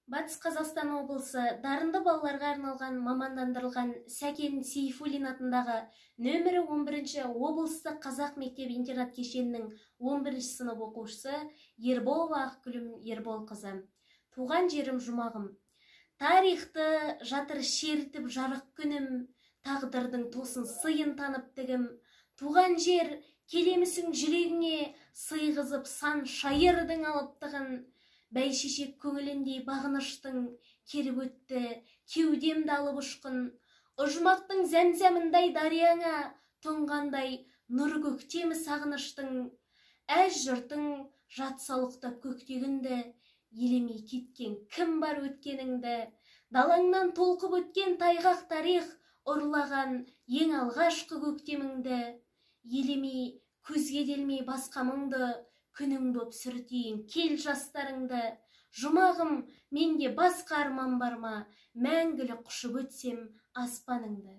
Батыс Қазақстан облысы дарынды балаларға арналған мамандандырылған Сәкен Сейфуллин атындағы нөмірі 11-ші облыстық қазақ мектеп-интернат кешенінің 11-ші сынып оқушысы Ерболова Ақгүлім Ерболқызы. Туған жерім жұмағым. Тарихты жатыр шертіп жарық күнім, тағдырдың тосын сыйын танып тігім. Туған жер, келемісің жүрегіңе, сыйғызып сан шайырдың алыптығын. Бәйшешек көңіліндей бағыныштың, керіп өтті, кеудемді алып ұшқын. Ұжмақтың зәмзәміндей дарияңа, тұнғандай нұр көктемі сағыныштың. Әз жұртың жатсалықтап көктегінді, елемей кеткен кім бар өткеніңді. Далаңнан толқып өткен тайғақ тарих, ұрлаған ең алғашқы көктеміңді. Елемей, көзге делмей басқа мұңды, күнің боп сүртейін кел жастарыңды. Жұмағым, менде басқа арман бар ма, мәңгілік құшып өтсем аспаныңды.